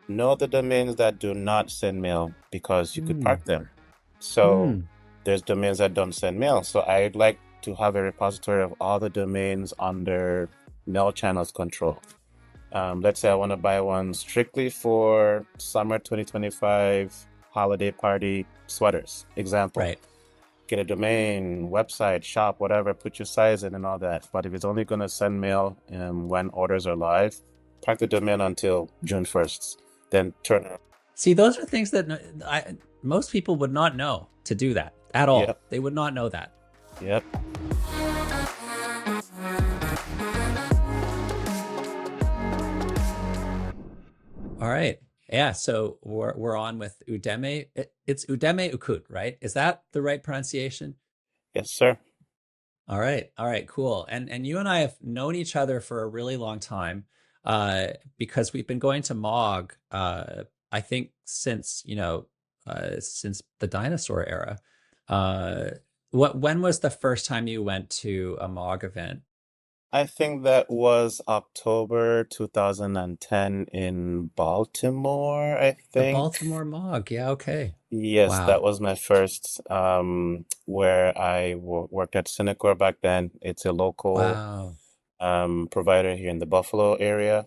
Know the domains that do not send mail because you could Hmm. park them. So Hmm. there's domains that don't send mail. So I'd like to have a repository of all the domains under mail channels control. Let's say I want to buy one strictly for summer 2025 holiday party sweaters. Example, Right. get a domain, website, shop, whatever, put your size in and all that. But if it's only going to send mail when orders are live, park the domain until June 1st, then turn it. See, those are things that most people would not know to do that at all. Yep, They would not know that. yep. All right. Yeah. So we're on with Udemy. It's Udemy Ukut, right? Is that the right pronunciation? Yes, sir. All right. All right. Cool. And you and I have known each other for a really long time, because we've been going to Mog, I think since, since the dinosaur era. Uh, when was the first time you went to a Mog event? I think that was October 2010 in Baltimore, I The think. Baltimore Mog. Yeah. Okay. Yes, that Wow. was my first where I worked at Cinecore back then. It's a local Wow. provider here in the Buffalo area.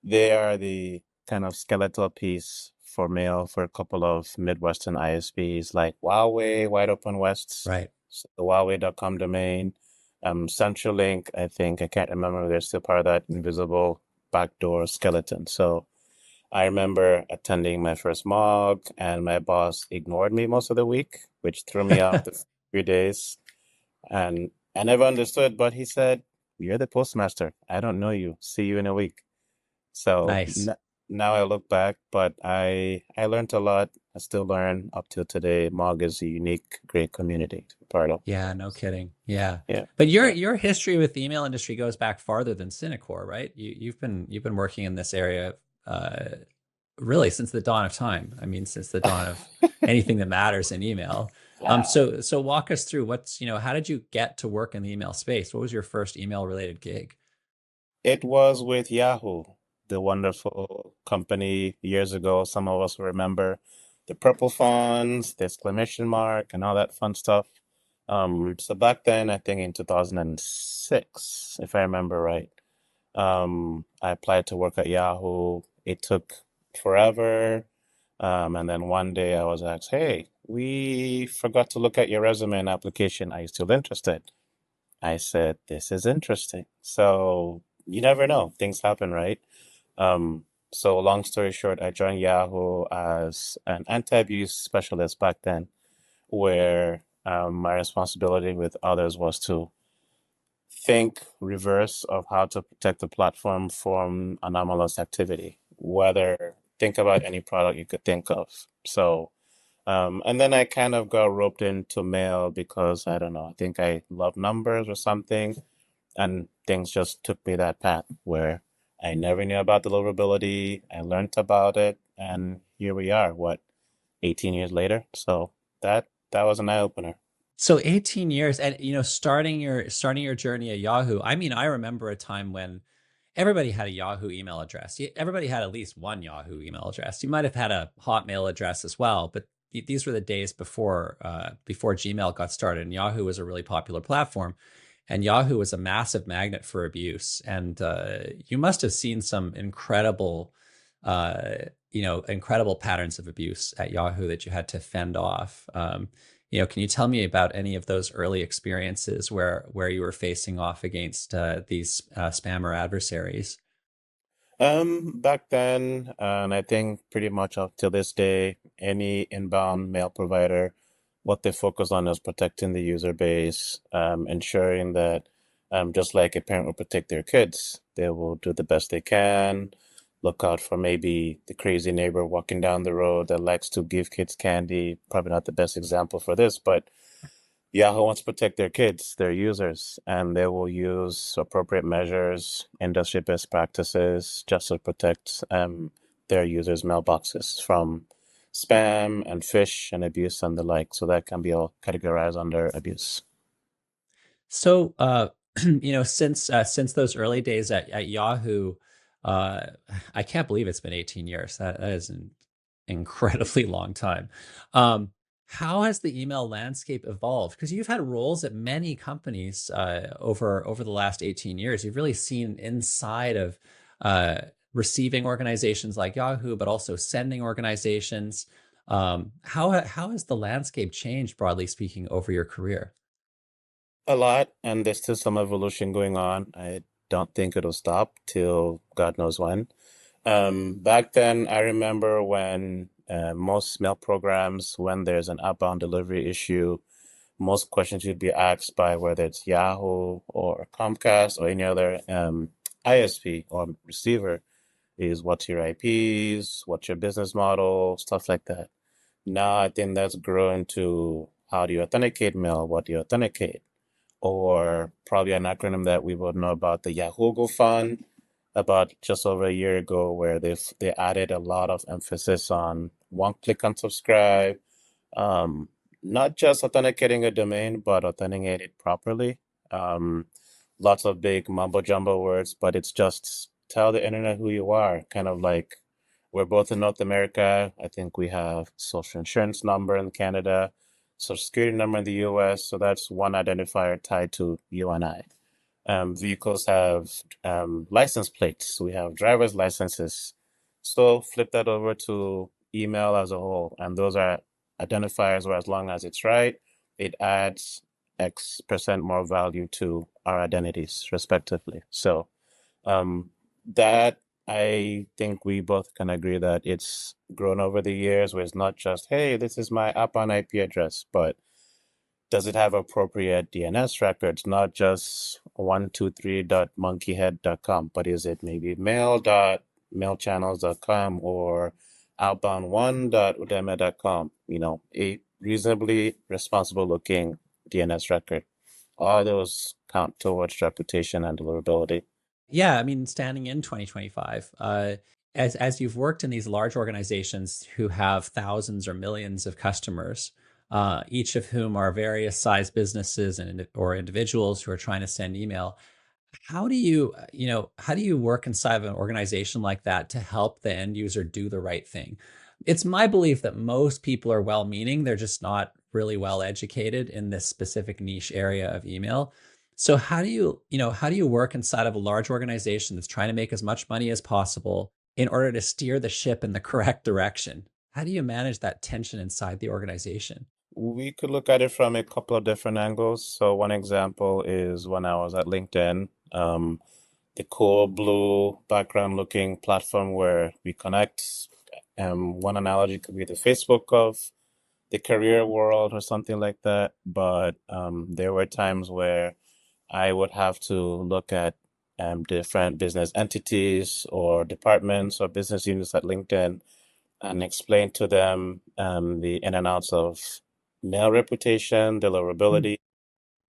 They are the kind of skeletal piece for mail for a couple of Midwestern ISPs like Huawei, Wide Open West, Right. so the Huawei.com domain, CenturyLink, I think. I can't remember. They're still part of that invisible backdoor skeleton. So I remember attending my first mock, and my boss ignored me most of the week, which threw me off the few days. And I never understood, but he said, "You're the postmaster. I don't know you. See you in a week." So Nice. now I look back, but I learned a lot. I still learn up till today. Mog is a unique, great community to be part of. Yeah, no kidding. Yeah. Yeah, But your yeah. your history with the email industry goes back farther than Cinecore, right? You've been working in this area, uh really since the dawn of time. I mean, since the dawn of anything that matters in email. Wow. So walk us through how did you get to work in the email space? What was your first email related gig? It was with Yahoo, the wonderful company years ago. Some of us will remember the purple fonts, the exclamation mark, and all that fun stuff. So back then, I think in 2006, if I remember right, I applied to work at Yahoo. It took forever. And then one day I was asked, "Hey, we forgot to look at your resume and application. Are you still interested?" I said, "This is interesting." So you never know. Things happen, right? So long story short, I joined Yahoo as an anti-abuse specialist back then, where my responsibility with others was to think reverse of how to protect the platform from anomalous activity, whether think about any product you could think of. So and then I kind of got roped into mail because I don't know, I think I love numbers or something. And things just took me that path where I never knew about deliverability. I learned about it, and here we are, what, 18 years later? So that was an eye opener. So 18 years, and starting your journey at Yahoo. I mean, I remember a time when everybody had a Yahoo email address. Everybody had at least one Yahoo email address. You might have had a Hotmail address as well, but these were the days before Gmail got started, and Yahoo was a really popular platform. And Yahoo was a massive magnet for abuse. And you must have seen some incredible patterns of abuse at Yahoo that you had to fend off. Can you tell me about any of those early experiences where you were facing off against these spammer adversaries? Back then, and I think pretty much up to this day, any inbound mail provider, what they focus on is protecting the user base, ensuring that, just like a parent will protect their kids, they will do the best they can, look out for maybe the crazy neighbor walking down the road that likes to give kids candy. Probably not the best example for this, but Yahoo wants to protect their kids, their users, and they will use appropriate measures, industry best practices, just to protect their users' mailboxes from spam and phish and abuse and the like. So that can be all categorized under abuse. So, since those early days at Yahoo, Uh, I can't believe it's been 18 years. That is an incredibly long time. How has the email landscape evolved? Because you've had roles at many companies over the last 18 years. You've really seen inside of uh, receiving organizations like Yahoo, but also sending organizations. How has the landscape changed, broadly speaking, over your career? A lot, and there's still some evolution going on. I don't think it'll stop till God knows when. Back then, I remember when most mail programs, when there's an outbound delivery issue, most questions you'd be asked by whether it's Yahoo or Comcast or any other ISP or receiver is what's your IPs, what's your business model, stuff like that. Now I think that's grown to how do you authenticate mail, what do you authenticate? Or probably an acronym that we would know about, the Yahoo Fund, about just over a year ago, where they added a lot of emphasis on one click and subscribe, um, not just authenticating a domain, but authenticating it properly. Um, Lots of big mumbo jumbo words, but it's just tell the internet who you are. Kind of like we're both in North America. I think we have social insurance number in Canada, social security number in the US. So that's one identifier tied to you and I. Vehicles have license plates. We have driver's licenses. So flip that over to email as a whole. And those are identifiers where as long as it's right, it adds X% more value to our identities, respectively. So um, that I think we both can agree that it's grown over the years where it's not just, hey, this is my app on IP address, but does it have appropriate DNS records, not just 123.monkeyhead.com, but is it maybe mail.mailchannels.com or outbound1.udemy.com? A reasonably responsible looking DNS record. All those count towards reputation and deliverability. Yeah, I mean, standing in 2025, as you've worked in these large organizations who have thousands or millions of customers, each of whom are various size businesses and or individuals who are trying to send email, how do you, how do you work inside of an organization like that to help the end user do the right thing? It's my belief that most people are well-meaning, they're just not really well educated in this specific niche area of email. So how do you work inside of a large organization that's trying to make as much money as possible in order to steer the ship in the correct direction? How do you manage that tension inside the organization? We could look at it from a couple of different angles. So one example is when I was at LinkedIn, the cool blue background looking platform where we connect. One analogy could be the Facebook of the career world or something like that. But there were times where I would have to look at different business entities or departments or business units at LinkedIn and explain to them the in and outs of mail reputation, Mm. deliverability,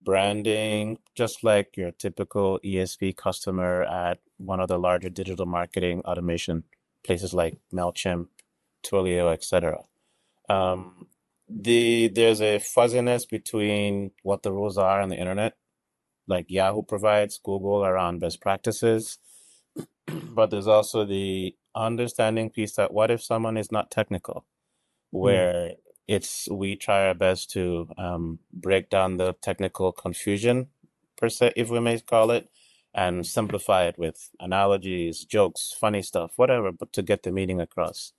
branding, just like your typical ESP customer at one of the larger digital marketing automation places like MailChimp, Twilio, etc. Um, there's a fuzziness between what the rules are on the internet, like Yahoo provides, Google around best practices, but there's also the understanding piece that what if someone is not technical? Mm. Where we try our best to break down the technical confusion, per se, if we may call it, and simplify it with analogies, jokes, funny stuff, whatever, but to get the meaning across.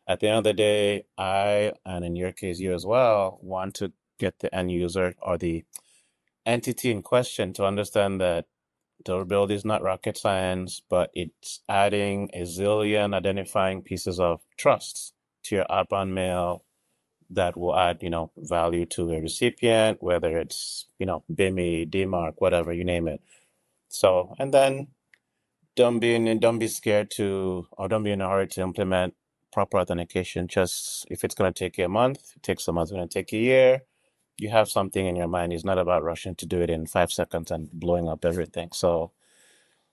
At the end of the day, and in your case, you as well, want to get the end user or the entity in question to understand that durability is not rocket science, but it's adding a zillion identifying pieces of trust to your outbound mail that will add, value to a recipient, whether it's, BIMI, DMARC, whatever, you name it. So, and then don't be scared to, or don't be in a hurry to implement proper authentication. Just if it's going to take you a month, it takes a month, it's going to take a year. You have something in your mind. It's not about rushing to do it in 5 seconds and blowing up everything. So,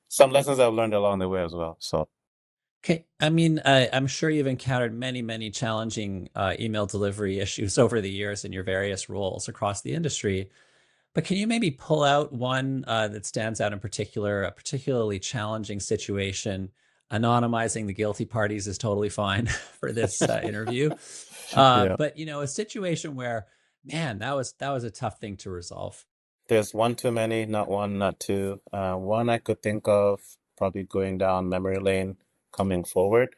some lessons I've learned along the way as well. So, Okay, I mean, I'm sure you've encountered many, many challenging email delivery issues over the years in your various roles across the industry. But can you maybe pull out one that stands out in particular, a particularly challenging situation anonymizing the guilty parties is totally fine for this interview. Yeah. But a situation where, man, that was a tough thing to resolve. There's one too many, not one, not two. One I could think of, probably going down memory lane coming forward,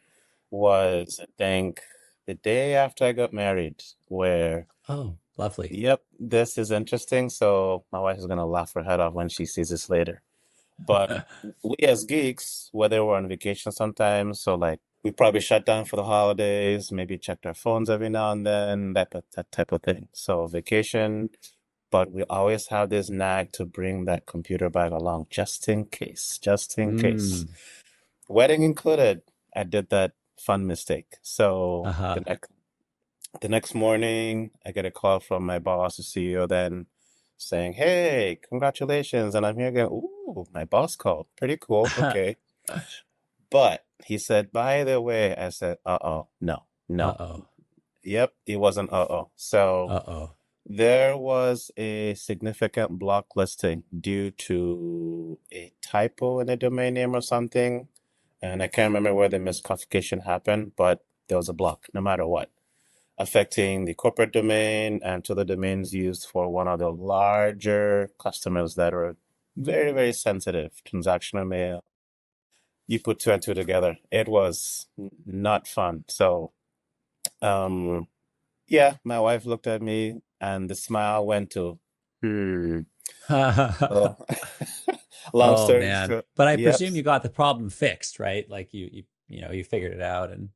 was I think the day after I got married, where, Oh, lovely. yep, this is interesting. So my wife is gonna laugh her head off when she sees this later. But we as geeks, whether we're on vacation sometimes, so like we probably shut down for the holidays, maybe checked our phones every now and then, that type of thing. So vacation, but we always have this nag to bring that computer bag along just in case, just in case. Mm. Wedding included, I did that fun mistake. So Uh-huh. the next morning, I get a call from my boss, the CEO, then saying, "Hey, congratulations." And I'm here going, "Ooh, my boss called. Pretty cool. Okay." But he said, "By the way," I said, "Uh-oh, no, no." Uh-oh. Yep, it was an uh-oh. So Uh-oh. there was a significant block listing due to a typo in a domain name or something. And I can't remember where the misclassification happened, but there was a block no matter what, affecting the corporate domain and to the domains used for one of the larger customers that are very, very sensitive, transactional mail. You put two and two together. It was not fun. So, um, yeah, my wife looked at me and the smile went to, hmm. So, long Oh story man. short, But I yep, presume you got the problem fixed, right? Like you figured it out and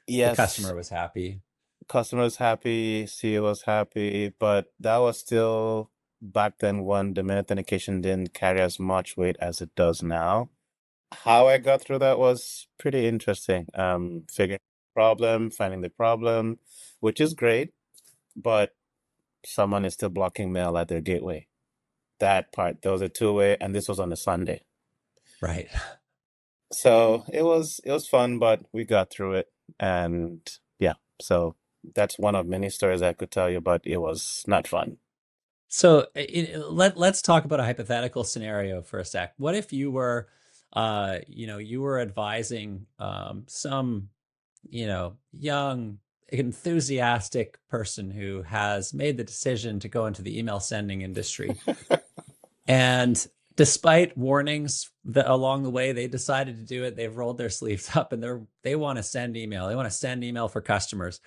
the yes, customer was happy. customers happy, CEO was happy, but that was still back then when domain authentication didn't carry as much weight as it does now. How I got through that was pretty interesting. Figuring the problem, finding the problem, which is great, but someone is still blocking mail at their gateway. That part, there was a two-way, and this was on a Sunday. Right. So it was fun, but we got through it. And yeah, so that's one of many stories I could tell you, but it was not fun. So let's talk about a hypothetical scenario for a sec. What if you were, you were advising some, young, enthusiastic person who has made the decision to go into the email sending industry, and despite warnings that along the way, they decided to do it. They've rolled their sleeves up and they want to send email. They want to send email for customers.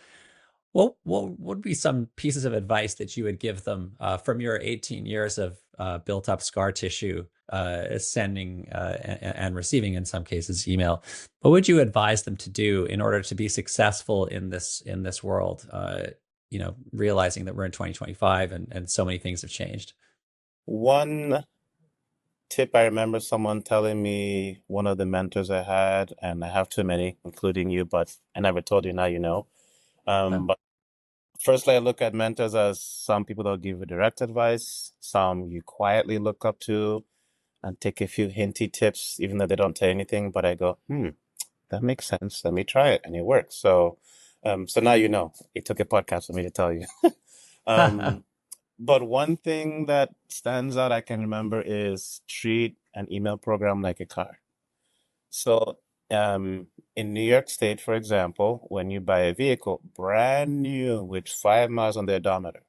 What would be some pieces of advice that you would give them from your 18 years of built up scar tissue, sending and receiving, in some cases, email? What would you advise them to do in order to be successful in this world? Realizing that we're in 2025 and so many things have changed. One tip I remember someone telling me, one of the mentors I had, and I have too many, including you, but I never told you, now you know. Oh. But firstly, I look at mentors as some people that give you direct advice, some you quietly look up to and take a few hinty tips, even though they don't tell you anything. But I go, that makes sense. Let me try it, and it works. So now you know. It took a podcast for me to tell you. Um, but one thing that stands out I can remember is treat an email program like a car. So, in New York State, for example, when you buy a vehicle brand new with 5 miles on the odometer,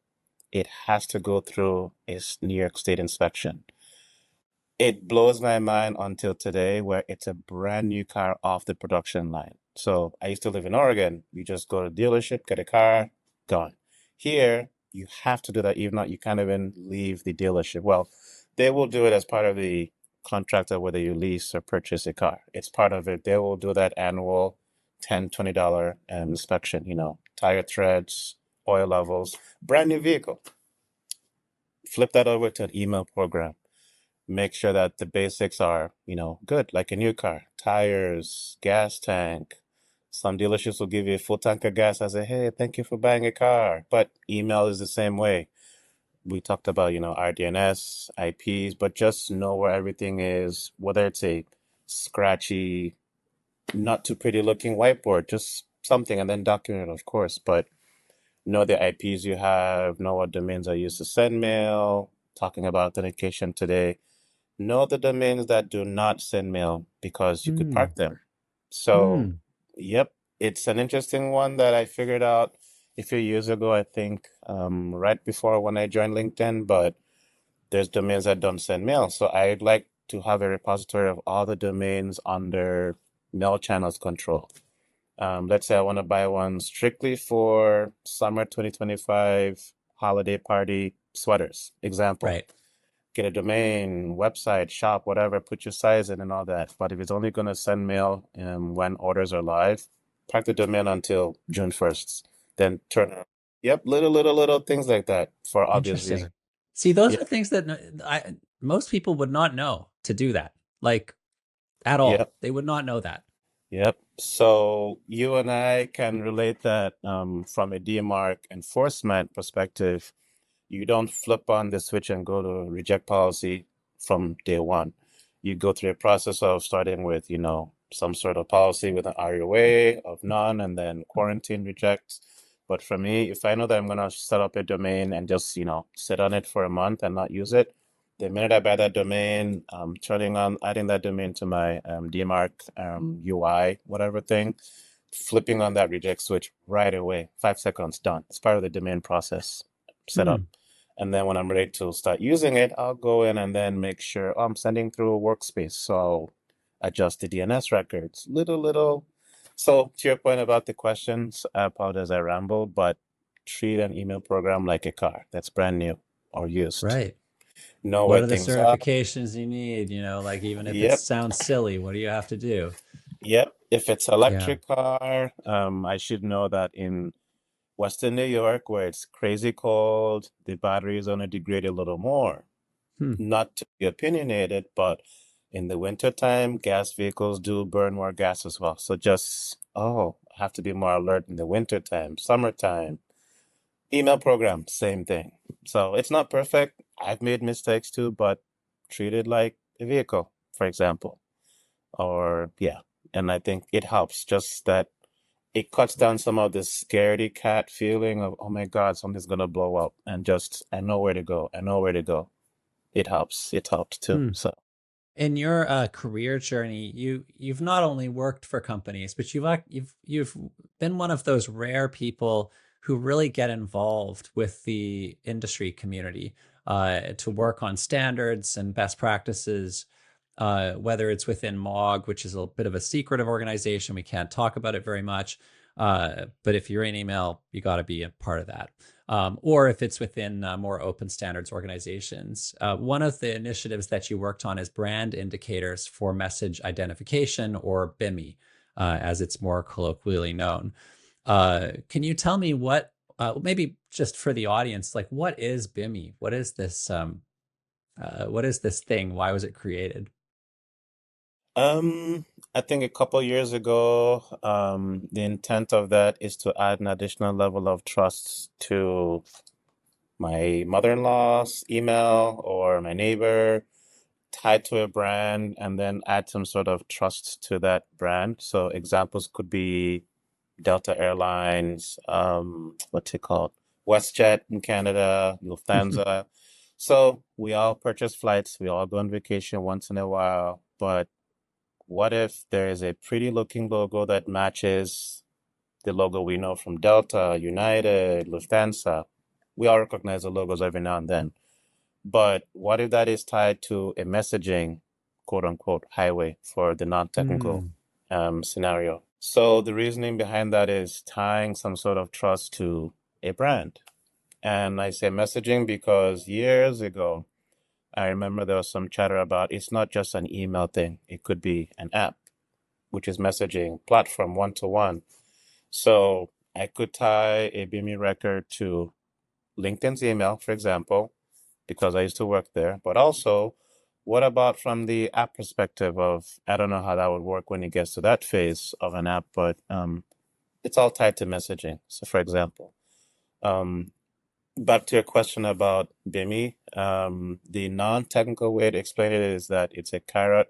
it has to go through a New York State inspection. It blows my mind until today, where it's a brand new car off the production line. So I used to live in Oregon. You just go to the dealership, get a car, gone. Here, you have to do that. Even not, you can't even leave the dealership. Well, they will do it as part of the contract of whether you lease or purchase a car. It's part of it. They will do that annual $10, $20 inspection, tire treads, oil levels, brand new vehicle. Flip that over to an email program. Make sure that the basics are, good, like a new car, tires, gas tank. Some dealerships will give you a full tank of gas as a, hey, thank you for buying a car. But email is the same way. We talked about, RDNS, IPs, but just know where everything is, whether it's a scratchy, not too pretty looking whiteboard, just something, and then document it, of course. But know the IPs you have, know what domains are used to send mail, talking about authentication today. Know the domains that do not send mail because you could Hmm. park them. So, Hmm. yep, it's an interesting one that I figured out a few years ago, I think, right before when I joined LinkedIn, but there's domains that don't send mail. So I'd like to have a repository of all the domains under mail channels control. Let's say I want to buy one strictly for summer 2025 holiday party sweaters. Example, Right. get a domain, website, shop, whatever, put your size in and all that. But if it's only going to send mail when orders are live, park the domain until June 1st. Then turn it. Yep, little things like that for obvious Interesting. reasons. See, those Yep, are things that most people would not know to do that, like at all. yep, They would not know that. yep. So you and I can relate that from a DMARC enforcement perspective. You don't flip on the switch and go to reject policy from day one. You go through a process of starting with, some sort of policy with an RUA of none and then quarantine rejects. But for me, if I know that I'm going to set up a domain and just, sit on it for a month and not use it, the minute I buy that domain, adding that domain to my DMARC UI, whatever thing, flipping on that reject switch right away, 5 seconds, done. It's part of the domain process set up. Hmm. And then when I'm ready to start using it, I'll go in and then make sure I'm sending through a workspace. So I'll adjust the DNS records, little. So to your point about the questions, I apologize, I ramble, but treat an email program like a car that's brand new or used. Right. Know What where are the things are. certifications you need? Like even if it Yep, sounds silly, what do you have to do? yep. If it's Yeah. electric car, I should know that in Western New York, where it's crazy cold, the battery is going to degrade a little more. Hmm. Not to be opinionated, but in the wintertime, gas vehicles do burn more gas as well. So just, have to be more alert in the wintertime, summertime. Email program, same thing. So it's not perfect. I've made mistakes too, but treat it like a vehicle, for example. Or, yeah. And I think it helps just that it cuts down some of the scaredy cat feeling of, oh my God, something's gonna blow up, and just, I know where to go. I know where to go. It helps. It helps too. Hmm. So. In your career journey, you've not only worked for companies, but you've been one of those rare people who really get involved with the industry community to work on standards and best practices. Whether it's within MOG, which is a bit of a secretive organization, we can't talk about it very much. But if you're in email, you got to be a part of that. Or if it's within more open standards organizations. One of the initiatives that you worked on is brand indicators for message identification, or BIMI, as it's more colloquially known. Can you tell me maybe just for the audience, like what is BIMI? What is this thing? Why was it created? I think a couple years ago, the intent of that is to add an additional level of trust to my mother-in-law's email or my neighbor, tied to a brand, and then add some sort of trust to that brand. So examples could be Delta Airlines, what's it called? WestJet in Canada, Lufthansa. So we all purchase flights, we all go on vacation once in a while, but what if there is a pretty looking logo that matches the logo we know from Delta, United, Lufthansa? We all recognize the logos every now and then. But what if that is tied to a messaging, quote unquote, highway for the non-technical Hmm. scenario? So the reasoning behind that is tying some sort of trust to a brand. And I say messaging because years ago, I remember there was some chatter about it's not just an email thing. It could be an app, which is messaging platform one to one. So I could tie a BIMI record to LinkedIn's email, for example, because I used to work there. But also, what about from the app perspective of, I don't know how that would work when it gets to that phase of an app, but it's all tied to messaging. So for example, um, back to your question about BIMI, the non-technical way to explain it is that it's a carrot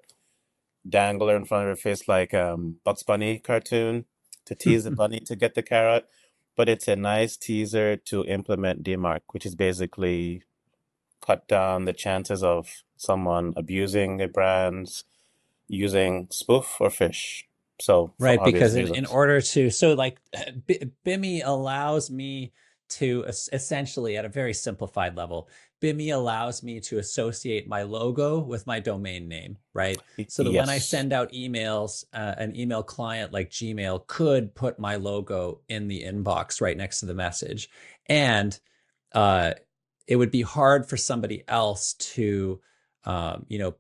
dangler in front of your face like Bugs Bunny cartoon to tease the bunny to get the carrot. But it's a nice teaser to implement DMARC, which is basically cut down the chances of someone abusing a brand using spoof or fish. So for Right, obvious because in reasons. order to, so like BIMI allows me to essentially at a very simplified level, BIMI allows me to associate my logo with my domain name, right? So that when I Yes. send out emails, an email client like Gmail could put my logo in the inbox right next to the message. And uh, it would be hard for somebody else to,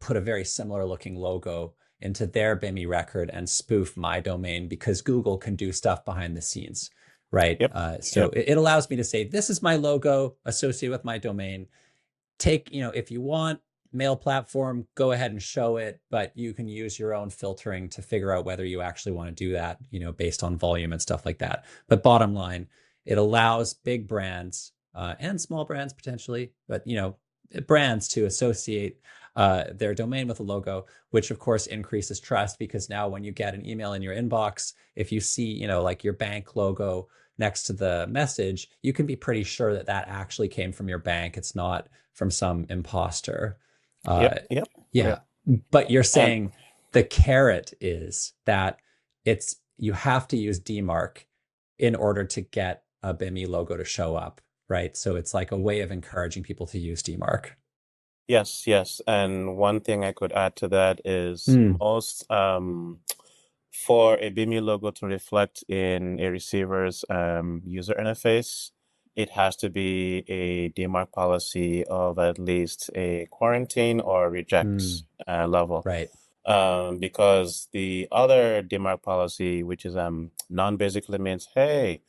put a very similar looking logo into their BIMI record and spoof my domain because Google can do stuff behind the scenes, right? Yep. So Yep. it allows me to say, this is my logo associated with my domain. Take, if you want mail platform, go ahead and show it, but you can use your own filtering to figure out whether you actually want to do that, based on volume and stuff like that. But bottom line, it allows big brands and small brands potentially, but brands to associate their domain with a logo, which of course increases trust because now when you get an email in your inbox, if you see, like your bank logo next to the message, you can be pretty sure that that actually came from your bank. It's not from some imposter. Uh, Yep. Yep. yeah, Yep. but you're And saying the carrot is that you have to use DMARC in order to get a BIMI logo to show up, right? So it's like a way of encouraging people to use DMARC. yes, yes. And one thing I could add to that is Mm, most for a BIMI logo to reflect in a receiver's user interface, it has to be a DMARC policy of at least a quarantine or reject mm, level. right. Because the other DMARC policy, which is non-basically means, hey,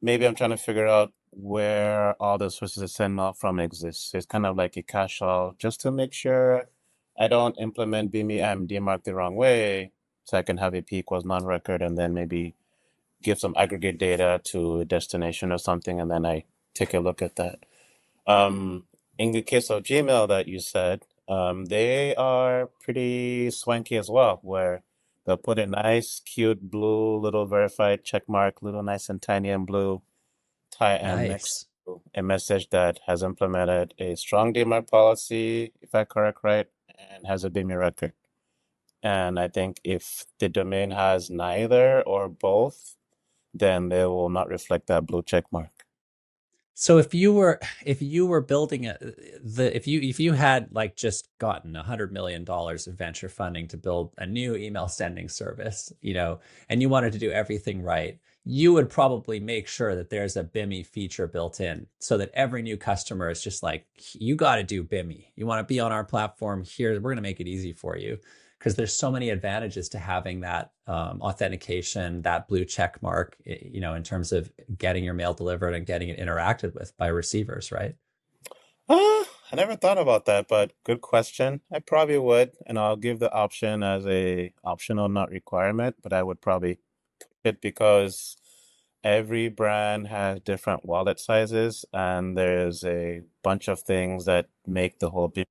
maybe I'm trying to figure out where all the sources of send off from exists. So it's kind of like a catch-all just to make sure I don't implement BIMI DMARC the wrong way, so I can have a P equals non-record and then maybe give some aggregate data to a destination or something, and then I take a look at that. Um, in the case of Gmail that you said, they are pretty swanky as well, where they'll put a nice, cute blue little verified check mark, little nice and tiny and blue tie next Nice. to a message that has implemented a strong DMARC policy, if I correct right, and has a BIMI record. And I think if the domain has neither or both, then they will not reflect that blue check mark. So if you were building if you had like just gotten $100 million of venture funding to build a new email sending service, and you wanted to do everything right, you would probably make sure that there's a BIMI feature built in so that every new customer is just like, you got to do BIMI. You want to be on our platform here, we're going to make it easy for you because there's so many advantages to having that authentication, that blue check mark, in terms of getting your mail delivered and getting it interacted with by receivers, right? I never thought about that, but good question. I probably would, and I'll give the option as a optional, not requirement, but I would probably it because every brand has different wallet sizes, and there's a bunch of things that make the whole BIM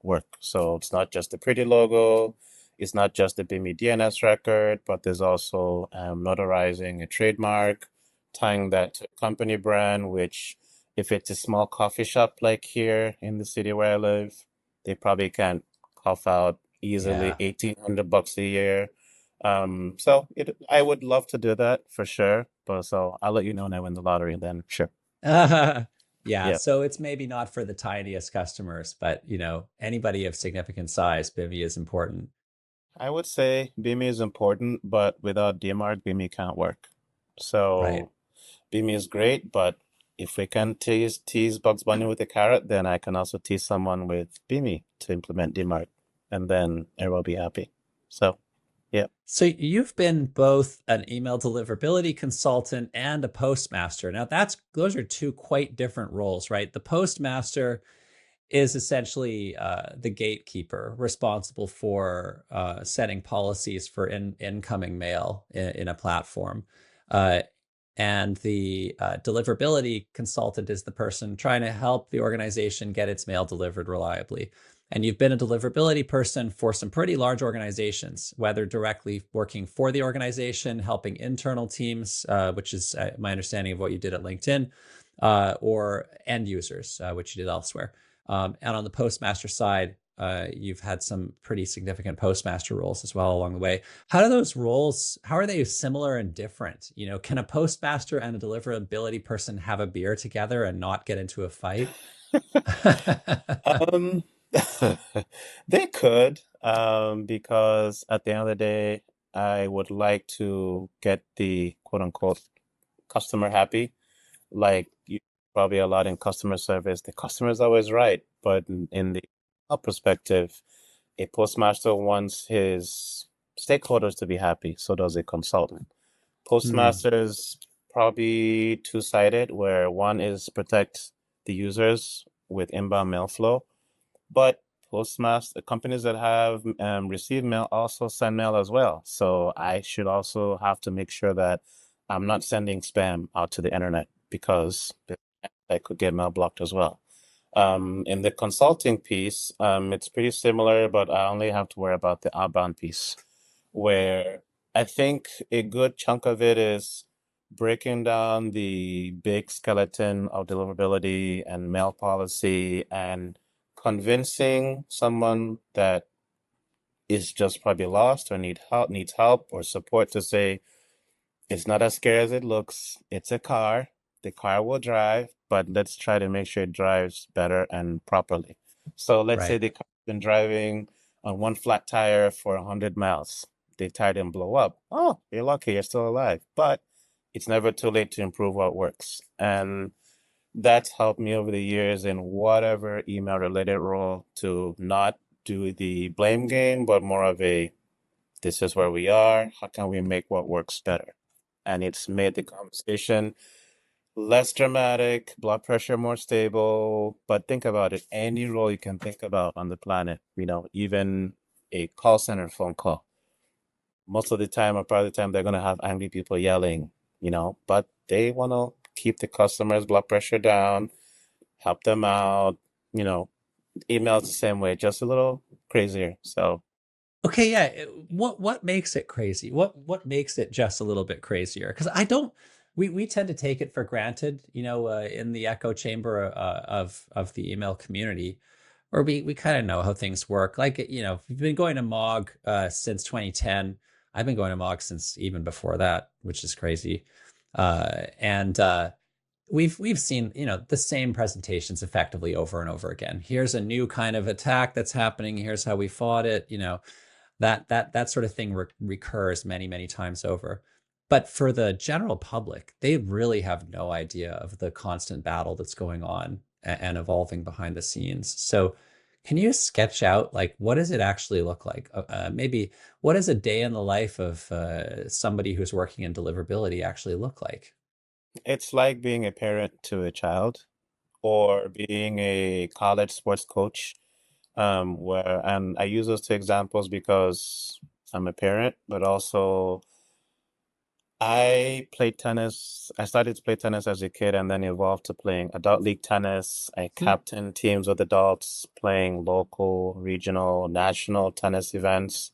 work. So it's not just the pretty logo, it's not just the BIMI DNS record, but there's also notarizing a trademark, tying that to a company brand, which if it's a small coffee shop like here in the city where I live, they probably can't cough out easily Yeah. 1,800 bucks a year. So I would love to do that for sure. But so I'll let you know when I win the lottery then. Sure. Yeah, Yeah. so it's maybe not for the tiniest customers, but anybody of significant size, BIMI is important. I would say BIMI is important, but without DMARC, BIMI can't work. Right. So BIMI is great, but if we can tease Bugs Bunny with a carrot, then I can also tease someone with BIMI to implement DMARC, and then everyone will be happy. So, yeah. So you've been both an email deliverability consultant and a postmaster. Now those are two quite different roles, right? The postmaster is essentially the gatekeeper responsible for setting policies for incoming mail in a platform. Uh, and the deliverability consultant is the person trying to help the organization get its mail delivered reliably. And you've been a deliverability person for some pretty large organizations, whether directly working for the organization, helping internal teams, which is my understanding of what you did at LinkedIn, or end users, which you did elsewhere. And on the Postmaster side, you've had some pretty significant postmaster roles as well along the way. How do those roles, how are they similar and different? You know, can a postmaster and a deliverability person have a beer together and not get into a fight? Um, they could, because at the end of the day, I would like to get the quote unquote customer happy. Like you probably a lot in customer service, the customer is always right, but in the perspective, a postmaster wants his stakeholders to be happy, so does a consultant. Hmm, Postmasters probably two-sided, where one is protect the users with inbound mail flow, but Postmaster companies that have received mail also send mail as well. So I should also have to make sure that I'm not sending spam out to the internet because I could get mail blocked as well. In the consulting piece, it's pretty similar, but I only have to worry about the outbound piece, where I think a good chunk of it is breaking down the big skeleton of deliverability and mail policy and convincing someone that is just probably lost or needs help or support to say, it's not as scary as it looks. It's a car. The car will drive, but let's try to make sure it drives better and properly. So let's say right. the car's been driving on one flat tire for 100 miles. The tire didn't blow up. Oh, you're lucky, you're still alive. But it's never too late to improve what works. And that's helped me over the years in whatever email related role to not do the blame game, but more of a this is where we are. How can we make what works better? And it's made the conversation less dramatic, blood pressure more stable. But think about it, any role you can think about on the planet, even a call center phone call. Most of the time, or part of the time, they're going to have angry people yelling, but they want to keep the customer's blood pressure down, help them out, you know, emails the same way, just a little crazier. So Okay, yeah. What makes it crazy? What makes it just a little bit crazier? Because I don't. We tend to take it for granted, in the echo chamber of the email community, or we kind of know how things work. Like, we've been going to Mog since 2010. I've been going to Mog since even before that, which is crazy. And we've seen, the same presentations effectively over and over again. Here's a new kind of attack that's happening. Here's how we fought it. That sort of thing recurs many, many times over. But for the general public, they really have no idea of the constant battle that's going on and evolving behind the scenes. So can you sketch out, like, what does it actually look like? Maybe what does a day in the life of somebody who's working in deliverability actually look like? it's like being a parent to a child or being a college sports coach. And I use those two examples because I'm a parent, but also I played tennis. I started to play tennis as a kid and then evolved to playing adult league tennis. I Hmm. captained teams with adults playing local, regional, national tennis events.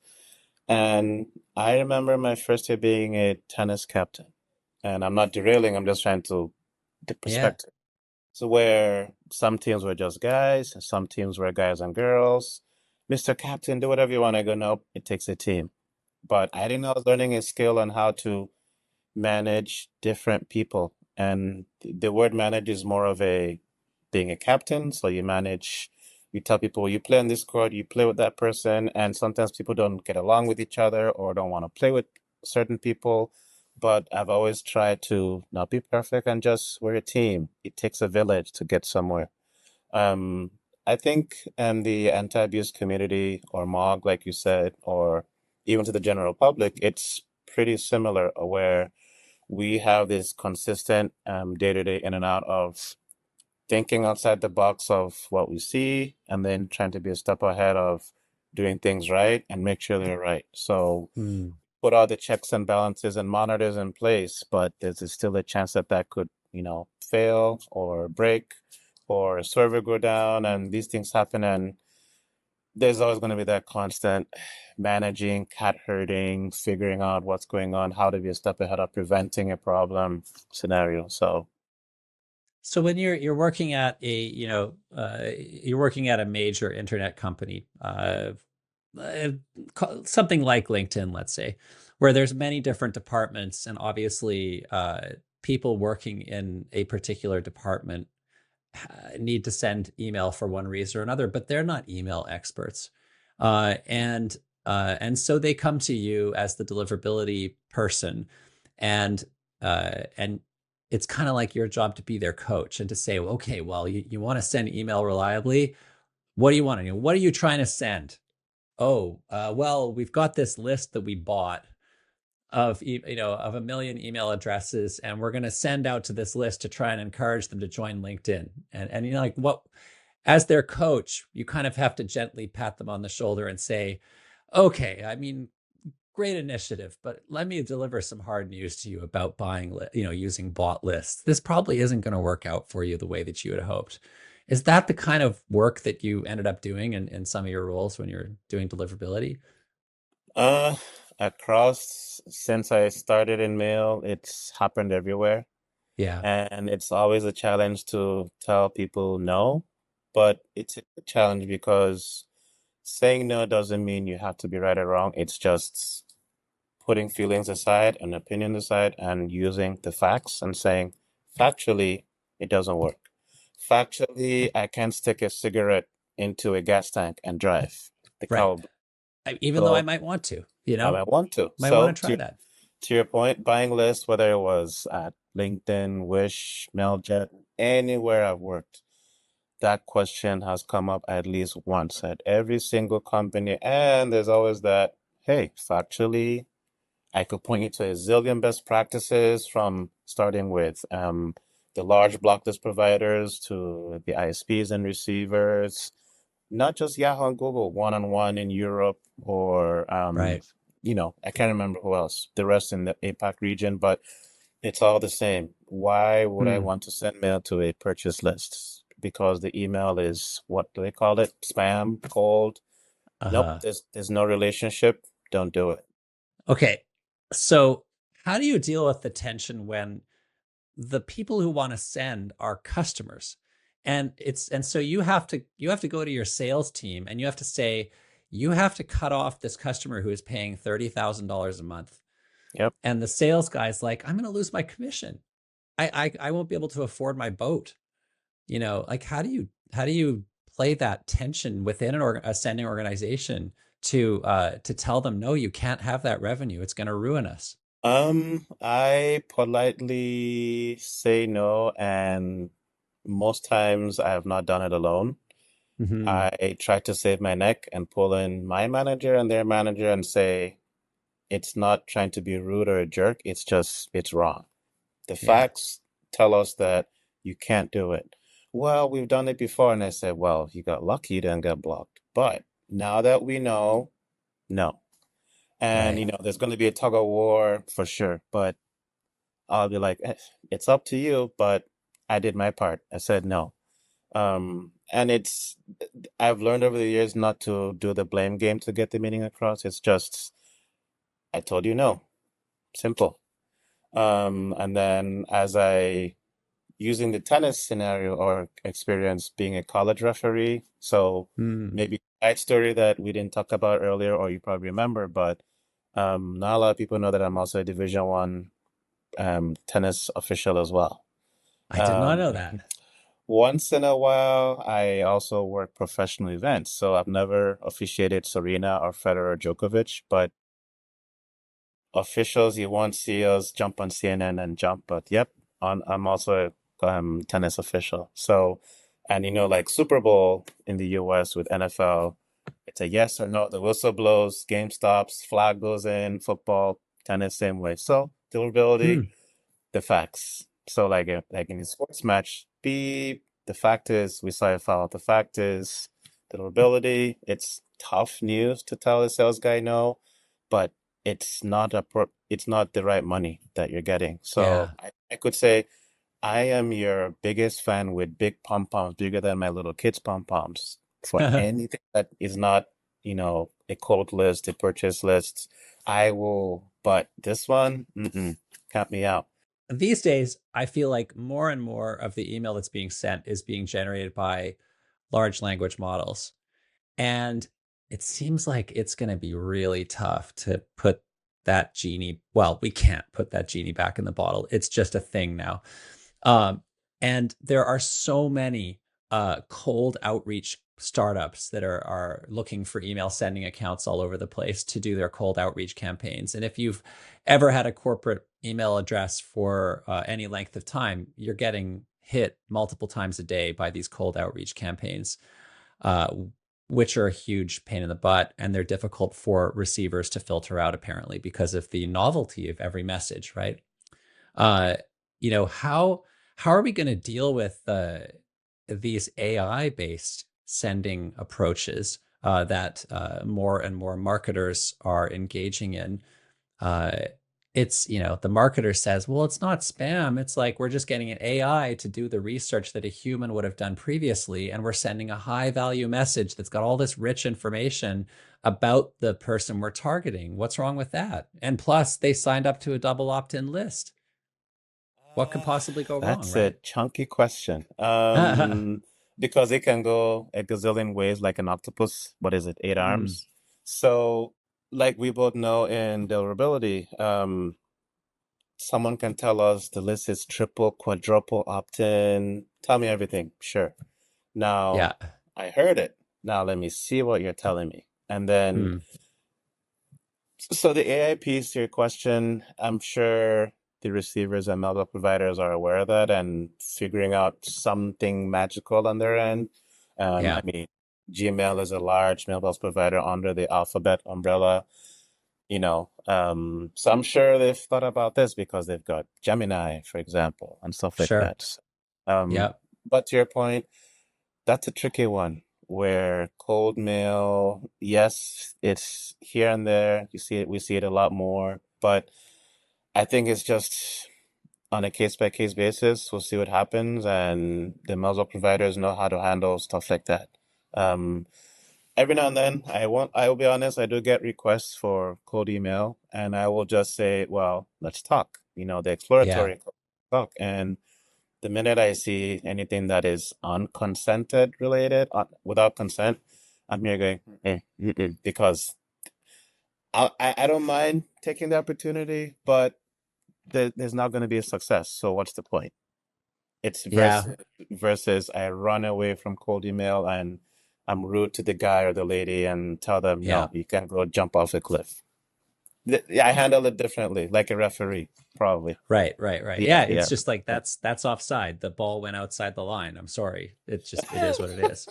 And I remember my first year being a tennis captain. And I'm not derailing, I'm just trying to the Yeah. perspective. So where some teams were just guys, and some teams were guys and girls. Mr. Captain, do whatever you want. I go, nope, it takes a team. But I didn't know I was learning a skill on how to manage different people. And the word manage is more of a being a captain. So you tell people you play on this court, you play with that person, and sometimes people don't get along with each other or don't want to play with certain people. But I've always tried to not be perfect and just we're a team. It takes a village to get somewhere. Um, I think in the anti-abuse community or MOG, like you said, or even to the general public, it's pretty similar where we have this consistent day-to-day in and out of thinking outside the box of what we see and then trying to be a step ahead of doing things right and make sure they're right. So Hmm. put all the checks and balances and monitors in place, but there's still a chance that that could, fail or break or a server go down and these things happen. And there's always going to be that constant managing, cat herding, figuring out what's going on, how to be a step ahead of preventing a problem scenario. So So when you're working at a, you're working at a major internet company, uh, something like LinkedIn, let's say, where there's many different departments, and obviously, people working in a particular department need to send email for one reason or another, but they're not email experts, and and so they come to you as the deliverability person, and it's kind of like your job to be their coach and to say, well, okay, well, you want to send email reliably. What do you want to do? What are you trying to send? Oh, well, we've got this list that we bought of of a million email addresses, and we're going to send out to this list to try and encourage them to join LinkedIn. And like, what, as their coach, you kind of have to gently pat them on the shoulder and say, okay, I mean, great initiative, but let me deliver some hard news to you about buying, using bot lists. This probably isn't going to work out for you the way that you had hoped. Is that the kind of work that you ended up doing in some of your roles when you're doing deliverability? Uh, Across since I started in mail, it's happened everywhere. Yeah, And it's always a challenge to tell people no, but it's a challenge because saying no doesn't mean you have to be right or wrong. It's just putting feelings aside and opinions aside and using the facts and saying, factually, it doesn't work. Factually, I can't stick a cigarette into a gas tank and drive the right. car. Even though I So might want to, I might want to. might want So to try that. to your point, buying lists, whether it was at LinkedIn, Wish, Mailjet, anywhere I've worked, that question has come up at least once at every single company. And there's always that, hey, factually, I could point you to a zillion best practices from starting with the large block list providers to the ISPs and receivers, not just Yahoo and Google, one-on-one in Europe or Right. I can't remember who else, the rest in the APAC region, but it's all the same. Why would I Hmm. want to send mail to a purchase list? Because the email is, what do they call it? Spam, cold. Nope, Uh-huh. there's no relationship. Don't do it. Okay. So how do you deal with the tension when the people who want to send are customers? And so you have to go to your sales team and you have to say, you have to cut off this customer who is paying $30,000 a month. Yep. And the sales guy's like, I'm going to lose my commission. I won't be able to afford my boat. Like, how do you play that tension within a sending organization to tell them, no, you can't have that revenue, it's going to ruin us. I politely say no, and most times I have not done it alone. Hmm. I try to save my neck and pull in my manager and their manager and say, it's not trying to be rude or a jerk. It's just, it's wrong. The Yeah. facts tell us that you can't do it. Well, we've done it before. And I said, well, you got lucky, you didn't get blocked. But now that we know, no. And, Right. there's going to be a tug of war for sure. But I'll be like, it's up to you. But I did my part. I said no. And I've learned over the years not to do the blame game to get the meaning across. It's just, I told you no. Simple. And then using the tennis scenario or experience being a college referee, so Hmm. maybe a side story that we didn't talk about earlier, or you probably remember, but not a lot of people know that I'm also a Division One tennis official as well. I did not Um, know that. Once in a while, I also work professional events, so I've never officiated Serena or Federer or Djokovic, but officials, you won't see us jump on CNN and jump, but yep, I'm also a tennis official. So, and like Super Bowl in the US with NFL, it's a yes or no. The whistle blows, game stops, flag goes in, football, tennis, same way. So, durability, Hmm. the facts. So, like in a sports match, the fact is we saw a foul. The fact is durability. It's tough news to tell a sales guy no, but it's not the right money that you're getting. So Yeah. I could say I am your biggest fan with big pom poms, bigger than my little kids' pom poms for anything that is not, a quote list, a purchase list. I will, but this one, count me out. these days, I feel like more and more of the email that's being sent is being generated by large language models. And it seems like it's going to be really tough to put that genie. Well, we can't put that genie back in the bottle. It's just a thing now. Um, and there are so many cold outreach startups that are looking for email sending accounts all over the place to do their cold outreach campaigns. And if you've ever had a corporate email address for any length of time, you're getting hit multiple times a day by these cold outreach campaigns, uh, which are a huge pain in the butt, and they're difficult for receivers to filter out, apparently, because of the novelty of every message, right? uh, how are we going to deal with these AI based sending approaches that more and more marketers are engaging in? Uh, it's, the marketer says, well, it's not spam. It's like we're just getting an AI to do the research that a human would have done previously. And we're sending a high value message that's got all this rich information about the person we're targeting. What's wrong with that? And plus, they signed up to a double opt in list. What could Uh, possibly go wrong, that's a right? chunky question. Because it can go a gazillion ways, like an octopus. What is it? Eight Mm, arms. So, like we both know in deliverability, someone can tell us the list is triple, quadruple opt-in. Tell me everything. Sure. Now, yeah. I heard it. Now let me see what you're telling me. And then, Mm, so the AI piece to your question, I'm sure the receivers and mailbox providers are aware of that and figuring out something magical on their end. yeah. I mean, Gmail is a large mailbox provider under the Alphabet umbrella, so I'm sure they've thought about this because they've got Gemini, for example, and stuff like Sure. that. Um, Yeah. but to your point, that's a tricky one where cold mail, yes, it's here and there. You see it, we see it a lot more, but I think it's just on a case by case basis. We'll see what happens, and the mail providers know how to handle stuff like that. Um, every now and then, I will be honest, I do get requests for cold email, and I will just say, well, let's talk, the Yeah. exploratory talk. And the minute I see anything that is unconsented related, without consent, I'm here going, because I don't mind taking the opportunity, but there's not going to be a success. So what's the point? It's Yeah. versus I run away from cold email and I'm rude to the guy or the lady and tell them, Yeah. no, you can't go jump off a cliff. Yeah, I handle it differently, like a referee, probably. Right. Right. Right. Yeah. Yeah, It's yeah. just like that's offside. The ball went outside the line. I'm sorry. It is what it is.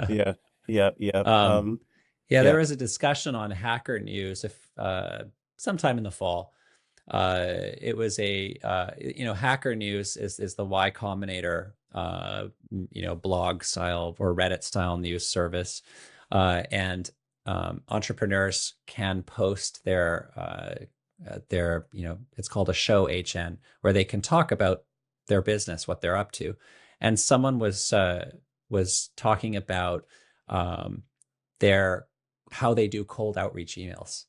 Yeah, yeah, yeah. um, yeah, there Yeah. was a discussion on Hacker News if sometime in the fall. It was Hacker News is the Y Combinator blog style or Reddit style news service, and entrepreneurs can post their it's called a show HN, where they can talk about their business, what they're up to. And someone was talking about um, their how they do cold outreach emails,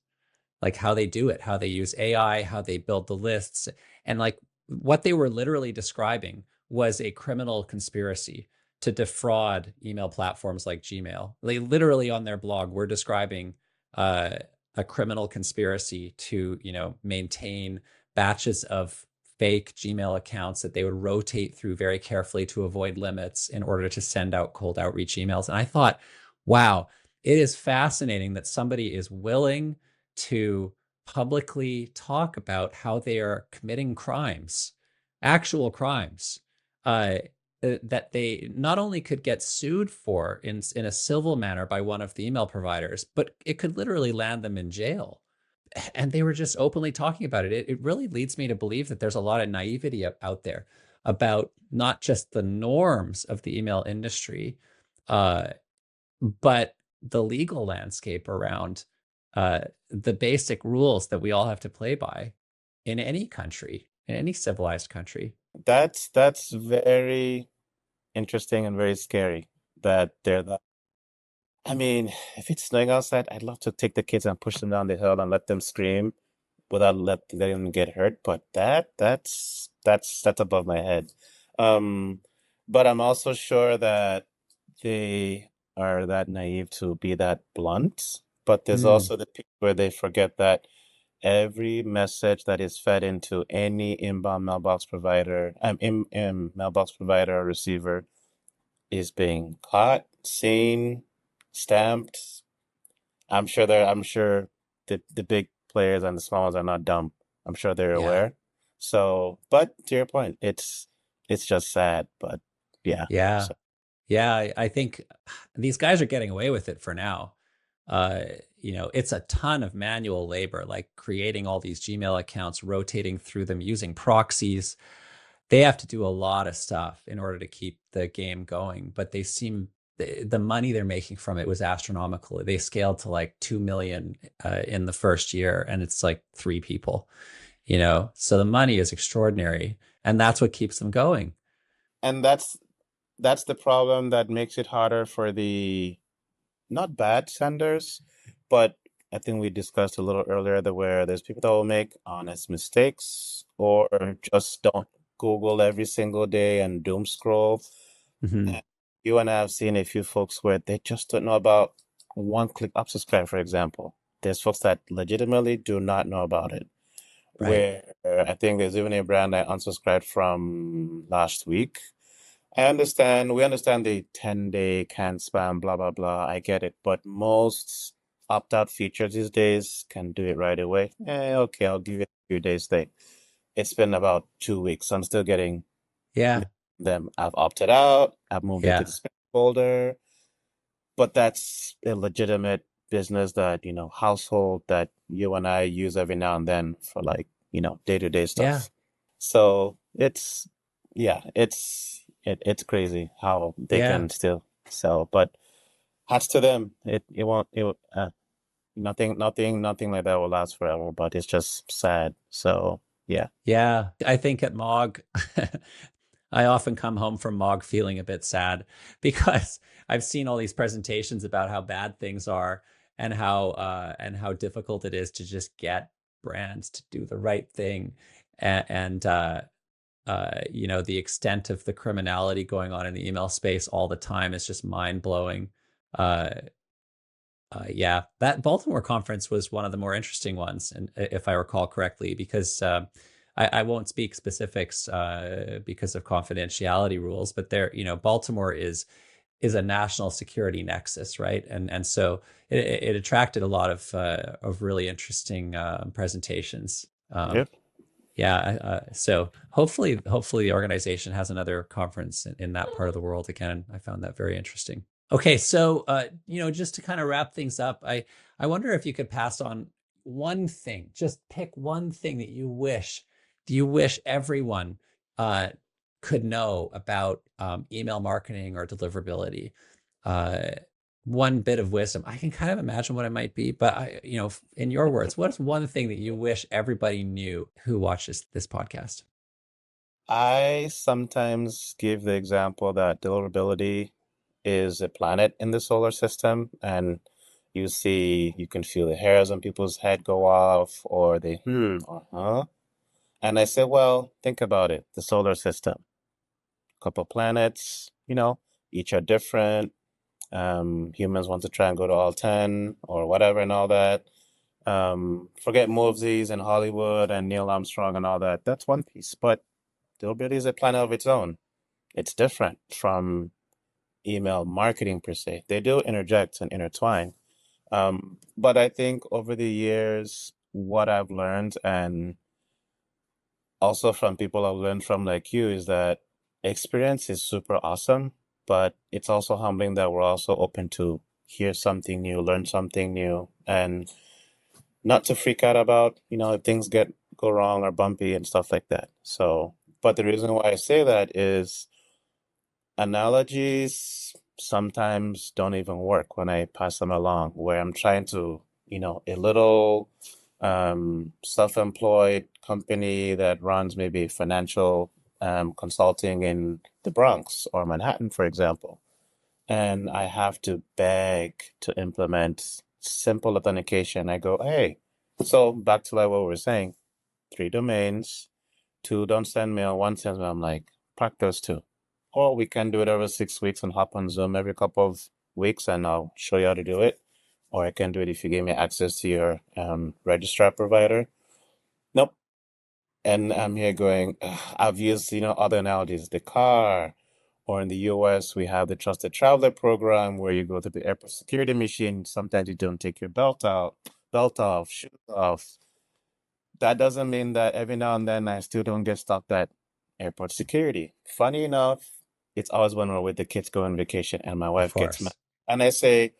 like how they do it, how they use AI, how they build the lists. And like what they were literally describing was a criminal conspiracy to defraud email platforms like Gmail. They literally on their blog were describing uh, a criminal conspiracy to, maintain batches of fake Gmail accounts that they would rotate through very carefully to avoid limits in order to send out cold outreach emails. And I thought, wow, it is fascinating that somebody is willing to publicly talk about how they are committing crimes, actual crimes, uh, that they not only could get sued for in a civil manner by one of the email providers, but it could literally land them in jail. And they were just openly talking about it. It really leads me to believe that there's a lot of naivety out there about not just the norms of the email industry, uh, but the legal landscape around the basic rules that we all have to play by in any country, in any civilized country. That's very interesting and very scary that they're that. I mean, if it's snowing outside, I'd love to take the kids and push them down the hill and let them scream without letting them get hurt. But that's that's above my head. Um, but I'm also sure that they are that naive to be that blunt. But there's Mm, also the people where they forget that every message that is fed into any inbound mailbox provider, mailbox provider or receiver is being caught, seen, stamped. I'm sure the big players and the small ones are not dumb. I'm sure they're yeah. aware. So, but to your point, it's just sad, but yeah. Yeah. So, Yeah, I think these guys are getting away with it for now. Uh, it's a ton of manual labor, like creating all these Gmail accounts, rotating through them, using proxies. They have to do a lot of stuff in order to keep the game going, but the money they're making from it was astronomical. They scaled to like 2 million in the first year, and it's like three people, so the money is extraordinary, and that's what keeps them going. and that's the problem that makes it harder for the not bad senders, but I think we discussed a little earlier that where there's people that will make honest mistakes or just don't Google every single day and doom scroll. Hmm. And you and I have seen a few folks where they just don't know about one click unsubscribe, for example. There's folks that legitimately do not know about it. Right. Where I think there's even a brand I unsubscribed from last week. We understand the 10-day can spam, blah, blah, blah. I get it. But most opt-out features these days can do it right away. Okay, I'll give it a few days thing. It's been about 2 weeks. I'm still getting Yeah. them. I've opted out. I've moved it to Yeah. the spam folder. But that's a legitimate business that, household that you and I use every now and then for like, day-to-day Yeah. stuff. So yeah, it's crazy how they Yeah. can still sell, but hats to them. It won't it nothing like that will last forever, but it's just sad. So yeah. Yeah. I think at Mog, I often come home from Mog feeling a bit sad because I've seen all these presentations about how bad things are and how difficult it is to just get brands to do the right thing. And the extent of the criminality going on in the email space all the time is just mind blowing. Uh, yeah, that Baltimore conference was one of the more interesting ones, and if I recall correctly, because I won't speak specifics because of confidentiality rules, but Baltimore is a national security nexus, right? And so it attracted a lot of really interesting presentations. Yep. Yeah, so hopefully the organization has another conference in that part of the world again. I found that very interesting. Okay, so just to kind of wrap things up, I wonder if you could pass on one thing, just pick one thing that you wish everyone uh, could know about email marketing or deliverability. Uh, One bit of wisdom. I can kind of imagine what it might be, but in your words, what is one thing that you wish everybody knew who watches this podcast? I sometimes give the example that deliverability is a planet in the solar system, and you can feel the hairs on people's head go off, or they or huh. And I say, well, think about it. The solar system, couple planets, each are different. Humans want to try and go to all 10 or whatever and all that. Forget movies and Hollywood and Neil Armstrong and all that. That's one piece. But deliverability is a planet of its own. It's different from email marketing per se. They do interject and intertwine. But I think over the years, what I've learned and also from people I've learned from like you is that experience is super awesome, but it's also humbling that we're also open to hear something new, learn something new, and not to freak out about, if things go wrong or bumpy and stuff like that. So, but the reason why I say that is analogies sometimes don't even work when I pass them along, where I'm trying to, a little self-employed company that runs maybe financial consulting in the Bronx or Manhattan, for example. And I have to beg to implement simple authentication. I go, hey, so back to like what we were saying, 3 domains, two don't send mail, one sends mail. I'm like, pack those two. Or we can do it over 6 weeks and hop on Zoom every couple of weeks and I'll show you how to do it. Or I can do it if you give me access to your registrar provider. Nope. And I'm here going, I've used, other analogies, the car, or in the US, we have the Trusted Traveler program where you go to the airport security machine. Sometimes you don't take your belt off, shoes off. That doesn't mean that every now and then I still don't get stopped at airport security. Funny enough, it's always when we're with the kids go on vacation and my Of wife gets mad. course. And I say,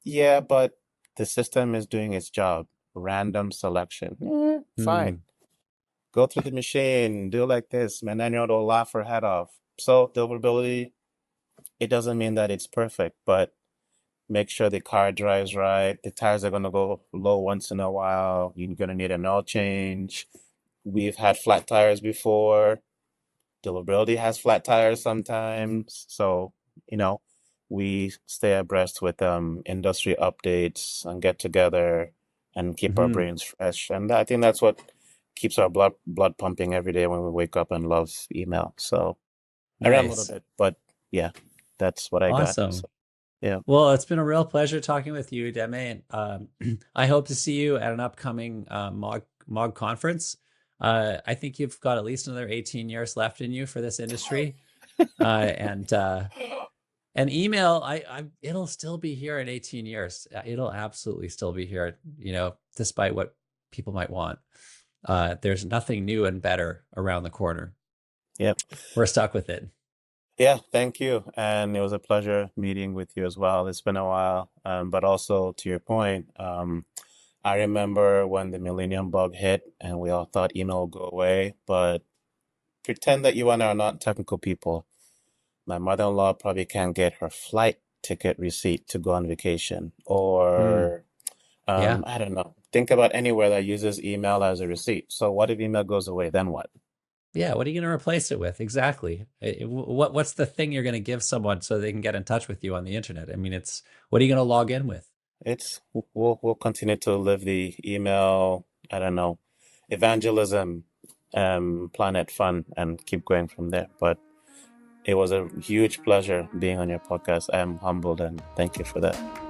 yeah, but the system is doing its job. Random selection. Fine. Mm, Go through the machine, do like this. My 9-year-old will laugh her head off. So deliverability, it doesn't mean that it's perfect, but make sure the car drives right. The tires are gonna go low once in a while. You're gonna need an oil change. We've had flat tires before. Deliverability has flat tires sometimes. So, you know, we stay abreast with industry updates and get together and keep our hmm brains fresh. And I think that's what keeps our blood pumping every day when we wake up and love email. So I ran a little Nice. bit, but yeah, that's what I got. Awesome. So yeah. Well, it's been a real pleasure talking with you, Deme. I hope to see you at an upcoming Mog conference. I think you've got at least another 18 years left in you for this industry. And email, it'll still be here in 18 years. It'll absolutely still be here, despite what people might want. There's nothing new and better around the corner. Yep. We're stuck with it. Yeah, thank you. And it was a pleasure meeting with you as well. It's been a while. But also to your point, I remember when the Millennium Bug hit and we all thought email would go away, but pretend that you and I are not technical people. My mother-in-law probably can't get her flight ticket receipt to go on vacation, Mm, or yeah. I don't know. Think about anywhere that uses email as a receipt. So what if email goes away? Then what? Yeah, what are you going to replace it with? Exactly. What's the thing you're going to give someone so they can get in touch with you on the internet? I mean, it's what are you going to log in with? We'll continue to live the email, I don't know, evangelism, planet fun and keep going from there. But it was a huge pleasure being on your podcast. I am humbled and thank you for that.